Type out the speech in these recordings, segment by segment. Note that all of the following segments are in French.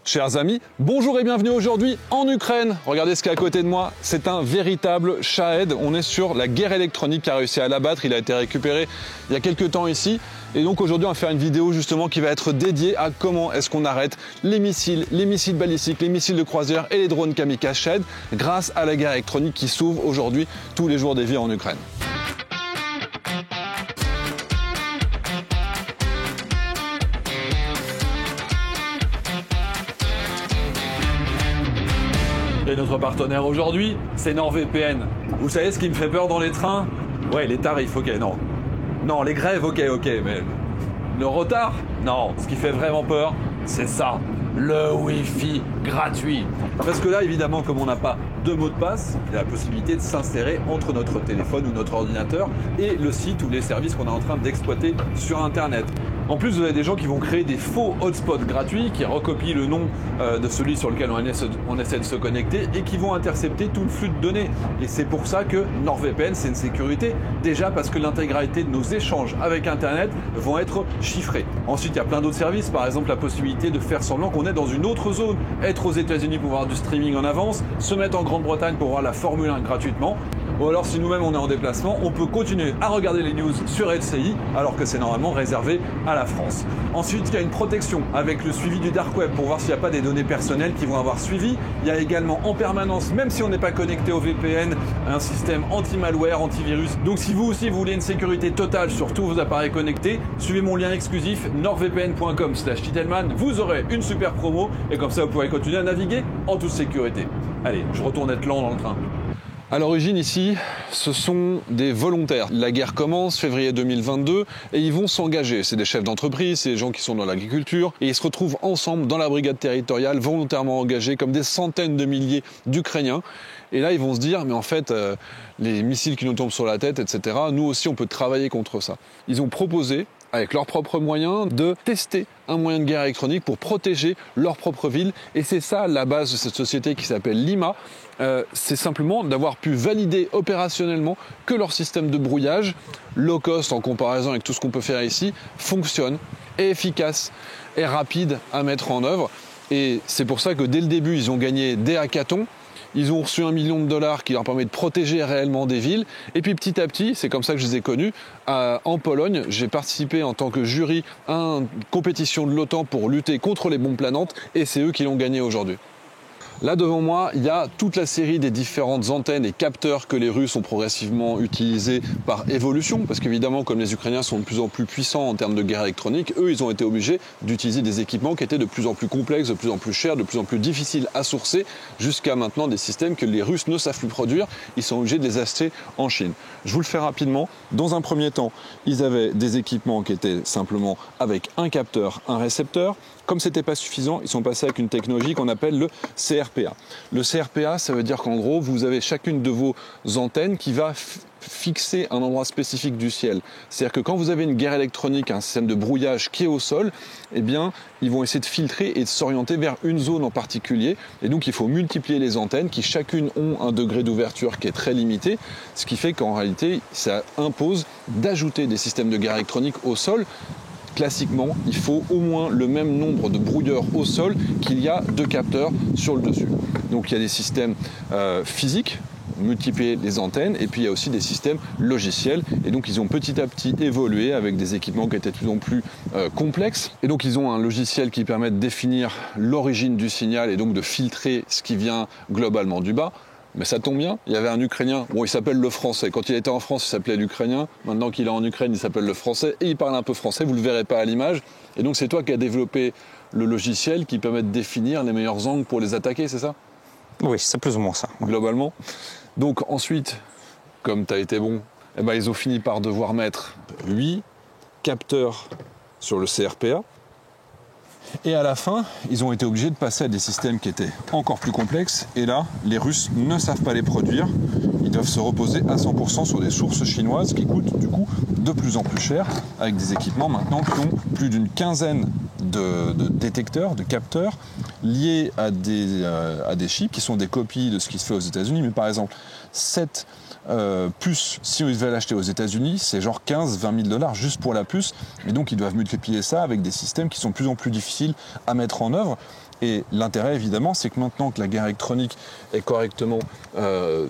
Chers amis, bonjour et bienvenue aujourd'hui en Ukraine. Regardez ce qu'il y a à côté de moi, c'est un véritable Shahed. On est sur la guerre électronique qui a réussi à l'abattre, il a été récupéré il y a quelques temps ici. Et donc aujourd'hui on va faire une vidéo justement qui va être dédiée à comment est-ce qu'on arrête les missiles balistiques, les missiles de croisière et les drones kamikaze Shahed grâce à la guerre électronique qui sauve aujourd'hui tous les jours des vies en Ukraine. Et notre partenaire aujourd'hui, c'est NordVPN. Vous savez ce qui me fait peur dans les trains? Ouais, les tarifs, ok, non. Non, les grèves, ok, mais le retard? Non, ce qui fait vraiment peur, c'est ça, le Wi-Fi gratuit. Parce que là, évidemment, comme on n'a pas de mot de passe, il y a la possibilité de s'insérer entre notre téléphone ou notre ordinateur et le site ou les services qu'on est en train d'exploiter sur Internet. En plus, vous avez des gens qui vont créer des faux hotspots gratuits qui recopient le nom de celui sur lequel on essaie de se connecter et qui vont intercepter tout le flux de données. Et c'est pour ça que NordVPN, c'est une sécurité. Déjà parce que l'intégralité de nos échanges avec Internet vont être chiffrés. Ensuite, il y a plein d'autres services. Par exemple, la possibilité de faire semblant qu'on est dans une autre zone. Être aux États-Unis pour voir du streaming en avance, se mettre en Grande-Bretagne pour voir la Formule 1 gratuitement. Ou alors, si nous-mêmes on est en déplacement, on peut continuer à regarder les news sur LCI alors que c'est normalement réservé à la France. Ensuite, il y a une protection avec le suivi du dark web pour voir s'il n'y a pas des données personnelles qui vont avoir suivi. Il y a également en permanence, même si on n'est pas connecté au VPN, un système anti-malware, antivirus. Donc si vous aussi vous voulez une sécurité totale sur tous vos appareils connectés, suivez mon lien exclusif nordvpn.com/Titelman. Vous aurez une super promo et comme ça vous pourrez continuer à naviguer en toute sécurité. Allez, je retourne être lent dans le train. À l'origine ici, ce sont des volontaires. La guerre commence, février 2022, et ils vont s'engager. C'est des chefs d'entreprise, c'est des gens qui sont dans l'agriculture, et ils se retrouvent ensemble dans la brigade territoriale, volontairement engagés, comme des centaines de milliers d'Ukrainiens. Et là, ils vont se dire, mais en fait, les missiles qui nous tombent sur la tête, etc., nous aussi, on peut travailler contre ça. Ils ont proposé, avec leurs propres moyens, de tester un moyen de guerre électronique pour protéger leur propre ville. Et c'est ça la base de cette société qui s'appelle Lima. C'est simplement d'avoir pu valider opérationnellement que leur système de brouillage, low cost en comparaison avec tout ce qu'on peut faire ici, fonctionne, est efficace, est rapide à mettre en œuvre. Et c'est pour ça que dès le début, ils ont gagné des hackathons. Ils ont reçu $1 million qui leur permet de protéger réellement des villes. Et puis petit à petit, c'est comme ça que je les ai connus, en Pologne, j'ai participé en tant que jury à une compétition de l'OTAN pour lutter contre les bombes planantes et c'est eux qui l'ont gagné aujourd'hui. Là devant moi, il y a toute la série des différentes antennes et capteurs que les Russes ont progressivement utilisés par évolution, parce qu'évidemment, comme les Ukrainiens sont de plus en plus puissants en termes de guerre électronique, eux, ils ont été obligés d'utiliser des équipements qui étaient de plus en plus complexes, de plus en plus chers, de plus en plus difficiles à sourcer, jusqu'à maintenant des systèmes que les Russes ne savent plus produire, ils sont obligés de les acheter en Chine. Je vous le fais rapidement. Dans un premier temps, ils avaient des équipements qui étaient simplement avec un capteur, un récepteur. Comme ce n'était pas suffisant, ils sont passés avec une technologie qu'on appelle le CRPA. Le CRPA, ça veut dire qu'en gros, vous avez chacune de vos antennes qui va fixer un endroit spécifique du ciel. C'est-à-dire que quand vous avez une guerre électronique, un système de brouillage qui est au sol, eh bien, ils vont essayer de filtrer et de s'orienter vers une zone en particulier. Et donc, il faut multiplier les antennes qui chacune ont un degré d'ouverture qui est très limité, ce qui fait qu'en réalité, ça impose d'ajouter des systèmes de guerre électronique au sol. Classiquement, il faut au moins le même nombre de brouilleurs au sol qu'il y a de capteurs sur le dessus. Donc il y a des systèmes physiques, multiplier les antennes, et puis il y a aussi des systèmes logiciels. Et donc ils ont petit à petit évolué avec des équipements qui étaient de plus en plus complexes. Et donc ils ont un logiciel qui permet de définir l'origine du signal et donc de filtrer ce qui vient globalement du bas. Mais ça tombe bien, il y avait un Ukrainien, bon il s'appelle le français, quand il était en France il s'appelait l'Ukrainien, maintenant qu'il est en Ukraine il s'appelle le français et il parle un peu français, vous ne le verrez pas à l'image. Et donc c'est toi qui as développé le logiciel qui permet de définir les meilleurs angles pour les attaquer, c'est ça? Oui, c'est plus ou moins ça. Globalement. Donc ensuite, comme tu as été bon, eh ben, ils ont fini par devoir mettre 8 capteurs sur le CRPA. Et à la fin, ils ont été obligés de passer à des systèmes qui étaient encore plus complexes. Et là, les Russes ne savent pas les produire. Ils doivent se reposer à 100% sur des sources chinoises qui coûtent du coup de plus en plus cher, avec des équipements maintenant qui ont plus d'une quinzaine de détecteurs, de capteurs, liés à des chips qui sont des copies de ce qui se fait aux États-Unis. Mais par exemple, 7 puce, si ils veulent l'acheter aux États-Unis, c'est genre 15-20 000 $ juste pour la puce. Et donc, ils doivent multiplier ça avec des systèmes qui sont de plus en plus difficiles à mettre en œuvre. Et l'intérêt, évidemment, c'est que maintenant que la guerre électronique est correctement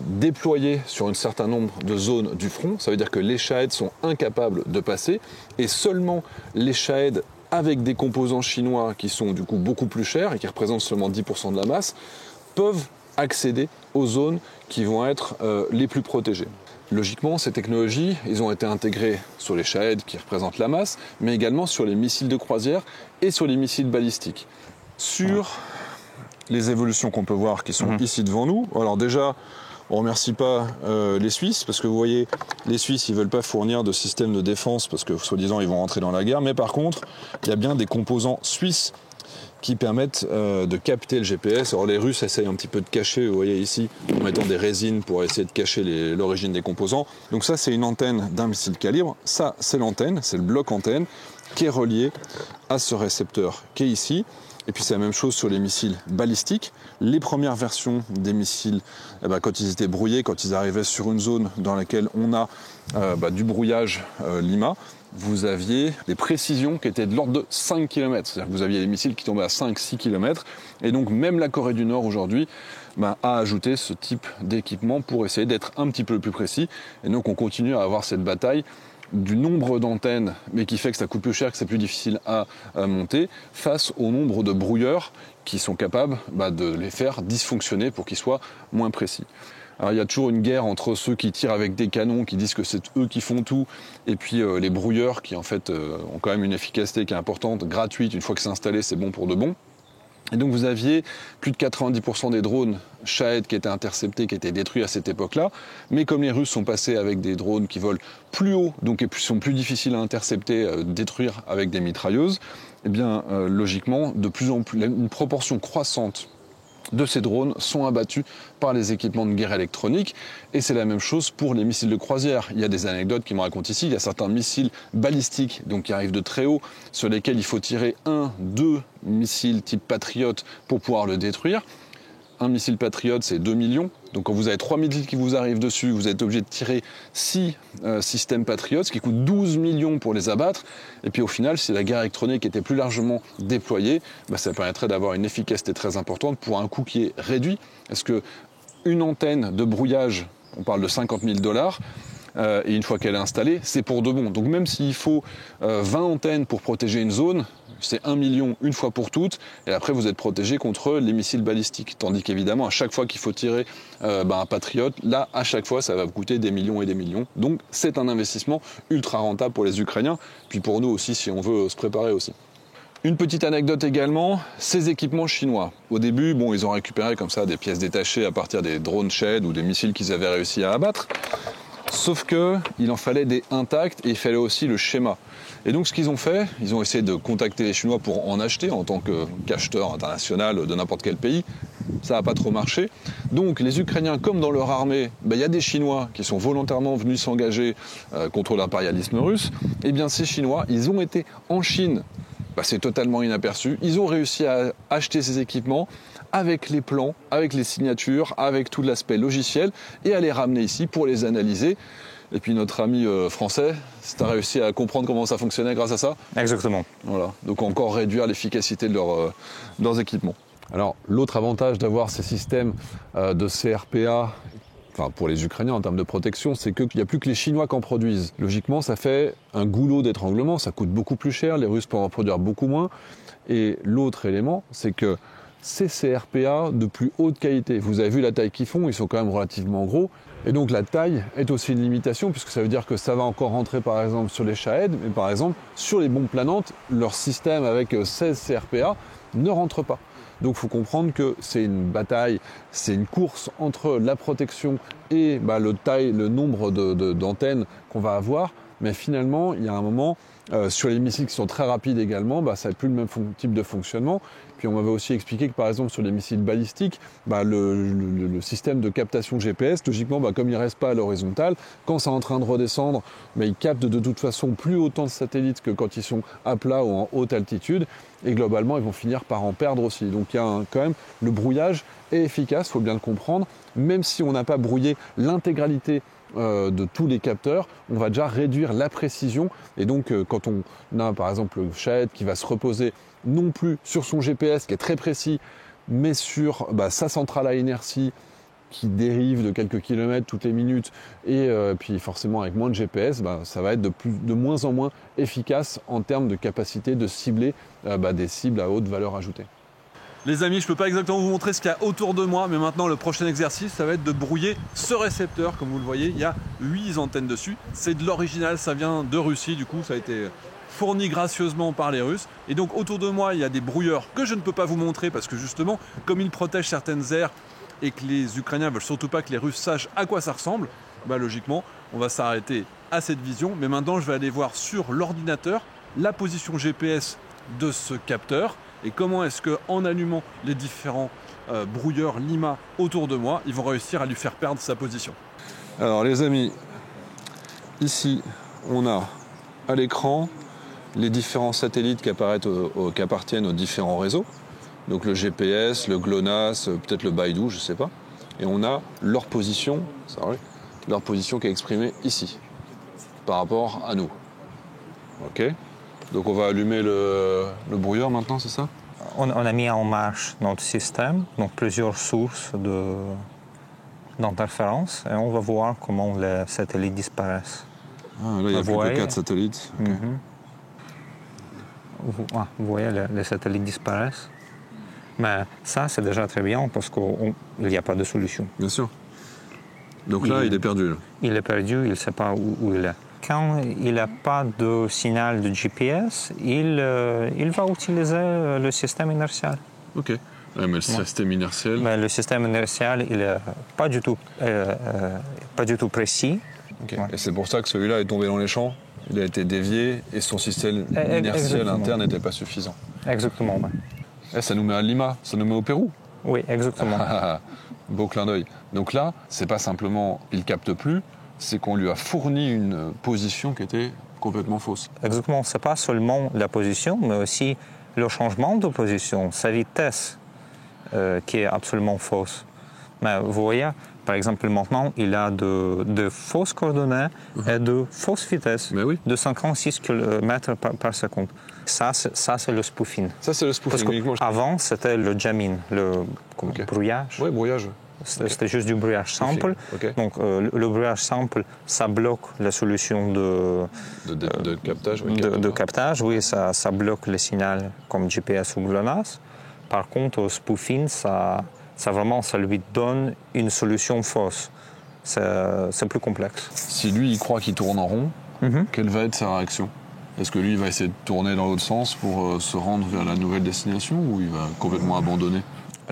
déployée sur un certain nombre de zones du front, ça veut dire que les Shahed sont incapables de passer, et seulement les Shahed avec des composants chinois qui sont du coup beaucoup plus chers et qui représentent seulement 10% de la masse, peuvent accéder aux zones qui vont être les plus protégées. Logiquement, ces technologies, ils ont été intégrées sur les Shahed qui représentent la masse, mais également sur les missiles de croisière et sur les missiles balistiques. Sur les évolutions qu'on peut voir qui sont ici devant nous, alors déjà, on ne remercie pas les Suisses, parce que vous voyez, les Suisses, ils ne veulent pas fournir de système de défense, parce que soi-disant, ils vont rentrer dans la guerre, mais par contre, il y a bien des composants suisses qui permettent de capter le GPS. Alors les Russes essayent un petit peu de cacher, vous voyez ici, en mettant des résines pour essayer de cacher l'origine des composants. Donc ça, c'est une antenne d'un missile calibre. Ça, c'est l'antenne, c'est le bloc antenne qui est relié à ce récepteur qui est ici. Et puis c'est la même chose sur les missiles balistiques. Les premières versions des missiles, quand ils étaient brouillés, quand ils arrivaient sur une zone dans laquelle on a du brouillage Lima, vous aviez des précisions qui étaient de l'ordre de 5 km. C'est-à-dire que vous aviez des missiles qui tombaient à 5-6 km. Et donc même la Corée du Nord aujourd'hui a ajouté ce type d'équipement pour essayer d'être un petit peu plus précis. Et donc on continue à avoir cette bataille du nombre d'antennes, mais qui fait que ça coûte plus cher, que c'est plus difficile à monter, face au nombre de brouilleurs qui sont capables de les faire dysfonctionner pour qu'ils soient moins précis. Alors il y a toujours une guerre entre ceux qui tirent avec des canons, qui disent que c'est eux qui font tout, et puis les brouilleurs qui en fait ont quand même une efficacité qui est importante, gratuite, une fois que c'est installé, c'est bon pour de bon. Et donc vous aviez plus de 90% des drones Shahed qui étaient interceptés, qui étaient détruits à cette époque-là. Mais comme les Russes sont passés avec des drones qui volent plus haut, donc et sont plus difficiles à intercepter, détruire avec des mitrailleuses, eh bien logiquement, de plus en plus, une proportion croissante de ces drones sont abattus par les équipements de guerre électronique. Et c'est la même chose pour les missiles de croisière. Il y a des anecdotes qui me racontent ici. Il y a certains missiles balistiques, donc qui arrivent de très haut, sur lesquels il faut tirer 1-2 missiles type Patriot pour pouvoir le détruire. Un missile Patriot, c'est 2 millions. Donc quand vous avez 3 missiles qui vous arrivent dessus, vous êtes obligé de tirer 6 systèmes Patriot, ce qui coûte 12 millions pour les abattre. Et puis au final, si la guerre électronique était plus largement déployée, ça permettrait d'avoir une efficacité très importante pour un coût qui est réduit. Est-ce que une antenne de brouillage, on parle de 50 000 $, et une fois qu'elle est installée, c'est pour de bon. Donc même s'il faut 20 antennes pour protéger une zone, c'est 1 million une fois pour toutes, et après vous êtes protégé contre les missiles balistiques. Tandis qu'évidemment, à chaque fois qu'il faut tirer un Patriot, là, à chaque fois, ça va vous coûter des millions et des millions. Donc c'est un investissement ultra rentable pour les Ukrainiens, puis pour nous aussi, si on veut se préparer aussi. Une petite anecdote également, ces équipements chinois. Au début, ils ont récupéré comme ça des pièces détachées à partir des drones Shahed ou des missiles qu'ils avaient réussi à abattre. Sauf qu'il en fallait des intacts et il fallait aussi le schéma. Et donc ce qu'ils ont fait, ils ont essayé de contacter les Chinois pour en acheter en tant qu'acheteur international de n'importe quel pays. Ça n'a pas trop marché. Donc les Ukrainiens, comme dans leur armée, il y a des Chinois qui sont volontairement venus s'engager contre l'impérialisme russe. Et bien ces Chinois, ils ont été en Chine. C'est totalement inaperçu. Ils ont réussi à acheter ces équipements avec les plans, avec les signatures, avec tout l'aspect logiciel et à les ramener ici pour les analyser. Et puis notre ami français, a réussi à comprendre comment ça fonctionnait grâce à ça. Exactement. Voilà. Donc encore réduire l'efficacité de leurs équipements. Alors l'autre avantage d'avoir ces systèmes de CRPA, pour les Ukrainiens en termes de protection, c'est qu'il n'y a plus que les Chinois qui en produisent. Logiquement, ça fait un goulot d'étranglement, ça coûte beaucoup plus cher, les Russes peuvent en produire beaucoup moins. Et l'autre élément, c'est que ces CRPA de plus haute qualité, vous avez vu la taille qu'ils font, ils sont quand même relativement gros. Et donc la taille est aussi une limitation, puisque ça veut dire que ça va encore rentrer par exemple sur les Shahed, mais par exemple sur les bombes planantes, leur système avec 16 CRPA ne rentre pas. Donc il faut comprendre que c'est une bataille, c'est une course entre la protection et le nombre d'antennes qu'on va avoir. Mais finalement, il y a un moment, sur les missiles qui sont très rapides également, ça n'a plus le même type de fonctionnement. Puis on m'avait aussi expliqué que par exemple sur les missiles balistiques, le système de captation GPS, logiquement, comme il ne reste pas à l'horizontale, quand c'est en train de redescendre, il capte de toute façon plus autant de satellites que quand ils sont à plat ou en haute altitude. Et globalement, ils vont finir par en perdre aussi. Donc il y a quand même, le brouillage est efficace, il faut bien le comprendre, même si on n'a pas brouillé l'intégralité de tous les capteurs, on va déjà réduire la précision. Et donc, quand on a par exemple le Shahed qui va se reposer non plus sur son GPS qui est très précis, mais sur sa centrale à inertie qui dérive de quelques kilomètres toutes les minutes, et puis forcément avec moins de GPS, ça va être de moins en moins efficace en termes de capacité de cibler des cibles à haute valeur ajoutée. Les amis, je ne peux pas exactement vous montrer ce qu'il y a autour de moi, mais maintenant le prochain exercice, ça va être de brouiller ce récepteur. Comme vous le voyez, il y a 8 antennes dessus. C'est de l'original, ça vient de Russie, du coup ça a été fourni gracieusement par les Russes. Et donc autour de moi, il y a des brouilleurs que je ne peux pas vous montrer parce que justement, comme ils protègent certaines aires et que les Ukrainiens ne veulent surtout pas que les Russes sachent à quoi ça ressemble, logiquement, on va s'arrêter à cette vision. Mais maintenant, je vais aller voir sur l'ordinateur la position GPS de ce capteur et comment est-ce qu'en allumant les différents brouilleurs Lima autour de moi, ils vont réussir à lui faire perdre sa position. Alors les amis, ici, on a à l'écran les différents satellites qui appartiennent aux différents réseaux. Donc le GPS, le GLONASS, peut-être le Baidu, je ne sais pas. Et on a leur position qui est exprimée ici, par rapport à nous. Ok. Donc on va allumer le brouilleur maintenant, c'est ça? On a mis en marche notre système, donc plusieurs sources d'interférences, et on va voir comment les satellites disparaissent. Ah, là, il n'y a plus que 4 satellites. Okay. Vous voyez, les satellites disparaissent. Mais ça, c'est déjà très bien parce qu'il n'y a pas de solution. Bien sûr. Donc là, il est perdu. Là. Il est perdu, il ne sait pas où il est. Quand il n'a pas de signal de GPS, il va utiliser le système inertial. Ok. Ouais, mais le système inertiel... Mais le système inertial, il n'est pas du tout précis. Okay. Ouais. Et c'est pour ça que celui-là est tombé dans les champs, il a été dévié et son système inertiel interne n'était pas suffisant. Exactement. Ouais. Et ça nous met à Lima, ça nous met au Pérou. Oui, exactement. Beau clin d'œil. Donc là, c'est pas simplement il capte plus, c'est qu'on lui a fourni une position qui était complètement fausse. Exactement, c'est pas seulement la position, mais aussi le changement de position, sa vitesse qui est absolument fausse. Mais vous voyez, par exemple, maintenant, il a de fausses coordonnées et de fausses vitesses de 56 km par seconde. Ça, c'est le spoofing. Ça, c'est le spoofing. Parce qu'avant, c'était le jamming, le brouillage. Oui, brouillage. C'était juste du brouillage simple. Okay. Donc, le brouillage simple, ça bloque la solution de captage. De captage, oui, ça bloque les signaux comme GPS ou GLONASS. Par contre, au spoofing, ça lui donne une solution fausse. C'est plus complexe. Si lui, il croit qu'il tourne en rond, quelle va être sa réaction? Est-ce que lui, il va essayer de tourner dans l'autre sens pour se rendre vers la nouvelle destination ou il va complètement abandonner?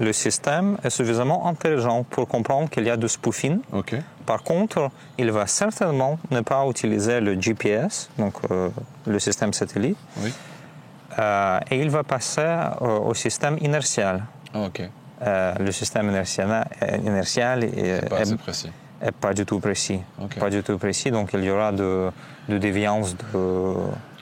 Le système est suffisamment intelligent pour comprendre qu'il y a du spoofing. Okay. Par contre, il va certainement ne pas utiliser le GPS, donc le système satellite, et il va passer au système inertial. Okay. Le système inertial est pas du tout précis. Okay. Pas du tout précis, donc il y aura de déviance de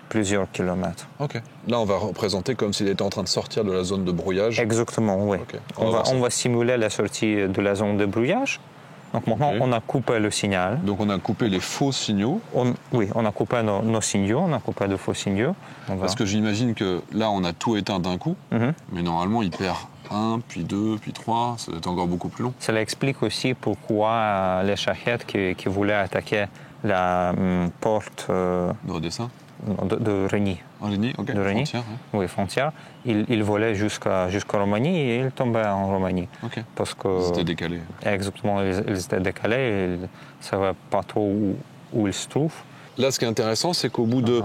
plusieurs kilomètres. Ok. Là, on va représenter comme s'il était en train de sortir de la zone de brouillage. Exactement, oui. Okay. On va simuler la sortie de la zone de brouillage. Donc maintenant, on a coupé le signal. Donc on a coupé les faux signaux. On a coupé nos signaux, on a coupé de faux signaux. Parce que j'imagine que là, on a tout éteint d'un coup, mais normalement, il perd 1, puis 2, puis 3, ça doit être encore beaucoup plus long. Cela explique aussi pourquoi les Shahed qui voulaient attaquer la porte d'Odessa de Reni. Reni, ok. De Reni. Frontière, oui, frontière. Il volait jusqu'à Roumanie et il tombait en Roumanie. Ok. Parce que ils étaient décalés. Exactement, ils étaient décalés et ils ne savaient pas trop où ils se trouvent. Là, ce qui est intéressant, c'est qu'au bout de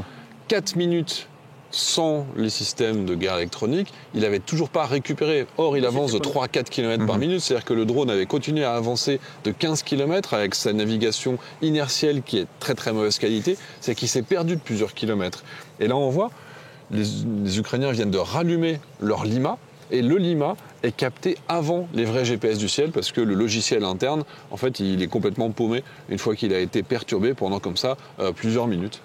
4 minutes sans les systèmes de guerre électronique, il n'avait toujours pas récupéré. Or, il avance de 3-4 km par minute, c'est-à-dire que le drone avait continué à avancer de 15 km avec sa navigation inertielle qui est très très mauvaise qualité, c'est qu'il s'est perdu de plusieurs kilomètres. Et là, on voit, les Ukrainiens viennent de rallumer leur Lima, et le Lima est capté avant les vrais GPS du ciel parce que le logiciel interne, en fait, il est complètement paumé une fois qu'il a été perturbé pendant comme ça plusieurs minutes.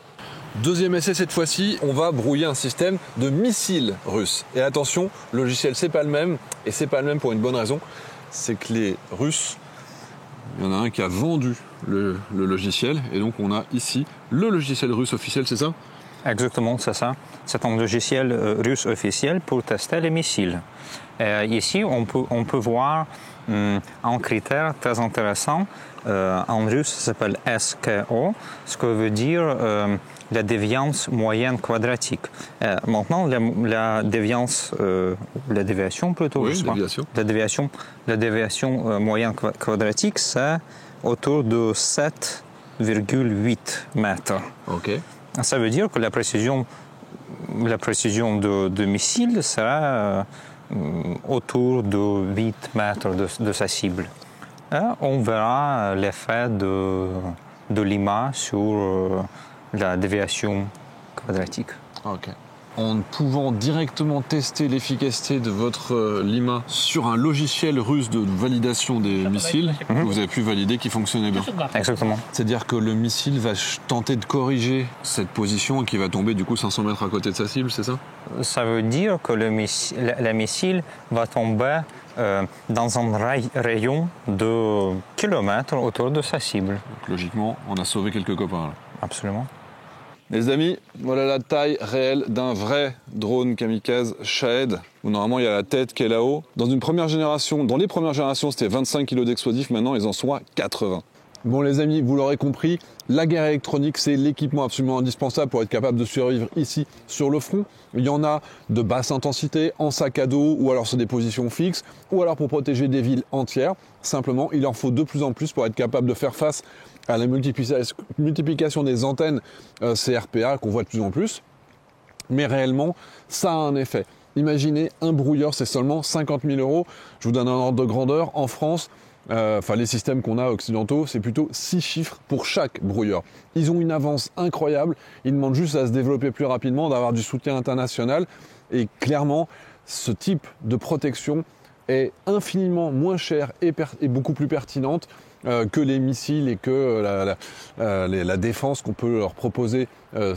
Deuxième essai cette fois-ci, on va brouiller un système de missiles russes. Et attention, le logiciel c'est pas le même, et c'est pas le même pour une bonne raison, c'est que les Russes Il y en a un qui a vendu le logiciel. Et donc, on a ici le logiciel russe officiel, c'est ça? Exactement, c'est ça. C'est un logiciel russe officiel pour tester les missiles. Ici, on peut voir un critère très intéressant. En russe, ça s'appelle SKO, ce que veut dire la déviance moyenne quadratique. Maintenant, la déviation plutôt. Oui, déviation. La déviation moyenne quadratique, c'est autour de 7,8 mètres. Ok. Ça veut dire que la précision de missile sera autour de 8 mètres de sa cible. Et on verra l'effet de l'IMA sur la déviation quadratique. Ok. En pouvant directement tester l'efficacité de votre Lima sur un logiciel russe de validation des missiles, vous avez pu valider qu'il fonctionnait bien. Exactement. C'est-à-dire que le missile va tenter de corriger cette position et qui va tomber du coup 500 mètres à côté de sa cible, c'est ça? Ça veut dire que la missile va tomber dans un rayon de kilomètres autour de sa cible. Donc, logiquement, on a sauvé quelques copains là. Absolument. Les amis, voilà la taille réelle d'un vrai drone kamikaze Shahed, où normalement il y a la tête qui est là-haut. Dans les premières générations, c'était 25 kg d'explosifs, maintenant ils en sont à 80. Bon les amis, vous l'aurez compris, la guerre électronique, c'est l'équipement absolument indispensable pour être capable de survivre ici sur le front. Il y en a de basse intensité, en sac à dos, ou alors sur des positions fixes, ou alors pour protéger des villes entières. Simplement, il en faut de plus en plus pour être capable de faire face à la multiplication des antennes CRPA qu'on voit de plus en plus. Mais réellement, ça a un effet. Imaginez, un brouilleur, c'est seulement 50 000 €. Je vous donne un ordre de grandeur. En France, les systèmes qu'on a occidentaux, c'est plutôt 6 chiffres pour chaque brouilleur. Ils ont une avance incroyable. Ils demandent juste à se développer plus rapidement, d'avoir du soutien international. Et clairement, ce type de protection est infiniment moins cher et beaucoup plus pertinente que les missiles et que la défense qu'on peut leur proposer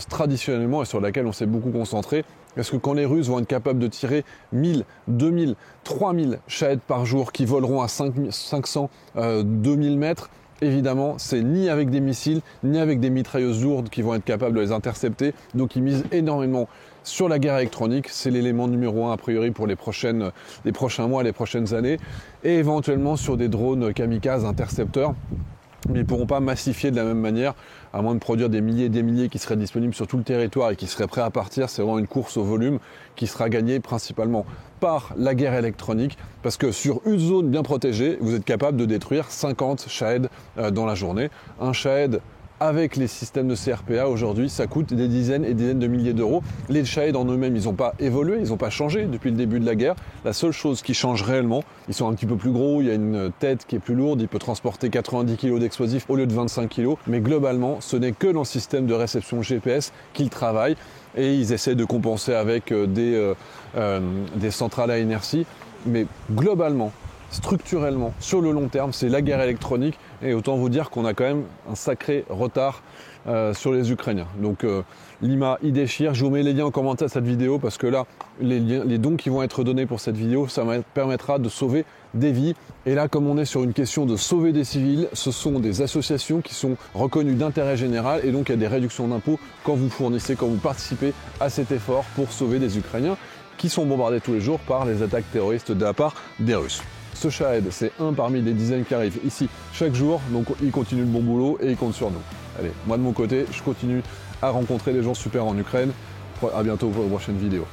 traditionnellement et sur laquelle on s'est beaucoup concentré. Parce que quand les Russes vont être capables de tirer 1000, 2000, 3000 Shahed par jour qui voleront à 500, 2000 mètres, évidemment, c'est ni avec des missiles, ni avec des mitrailleuses lourdes qui vont être capables de les intercepter. Donc ils misent énormément sur la guerre électronique. C'est l'élément numéro 1 a priori pour les prochains mois, les prochaines années. Et éventuellement sur des drones kamikazes intercepteurs. Mais ils ne pourront pas massifier de la même manière, à moins de produire des milliers qui seraient disponibles sur tout le territoire et qui seraient prêts à partir. C'est vraiment une course au volume qui sera gagnée principalement par la guerre électronique. Parce que sur une zone bien protégée, vous êtes capable de détruire 50 Shahed dans la journée. Un Shahed avec les systèmes de CRPA aujourd'hui, ça coûte des dizaines et des dizaines de milliers d'euros. Les Shahed en eux-mêmes, ils n'ont pas évolué, ils n'ont pas changé depuis le début de la guerre. La seule chose qui change réellement, ils sont un petit peu plus gros, il y a une tête qui est plus lourde, il peut transporter 90 kg d'explosifs au lieu de 25 kg. Mais globalement, ce n'est que dans le système de réception GPS qu'ils travaillent et ils essaient de compenser avec des centrales à inertie. Mais globalement, structurellement, sur le long terme, c'est la guerre électronique et autant vous dire qu'on a quand même un sacré retard sur les Ukrainiens. Donc Lima, il déchire. Je vous mets les liens en commentaire de cette vidéo parce que là, les dons qui vont être donnés pour cette vidéo, ça permettra de sauver des vies. Et là, comme on est sur une question de sauver des civils, ce sont des associations qui sont reconnues d'intérêt général et donc il y a des réductions d'impôts quand vous participez à cet effort pour sauver des Ukrainiens qui sont bombardés tous les jours par les attaques terroristes de la part des Russes. Ce Shahed, c'est un parmi les dizaines qui arrivent ici chaque jour, donc il continue le bon boulot et il compte sur nous. Allez, moi de mon côté, je continue à rencontrer des gens super en Ukraine. À bientôt pour une prochaine vidéo.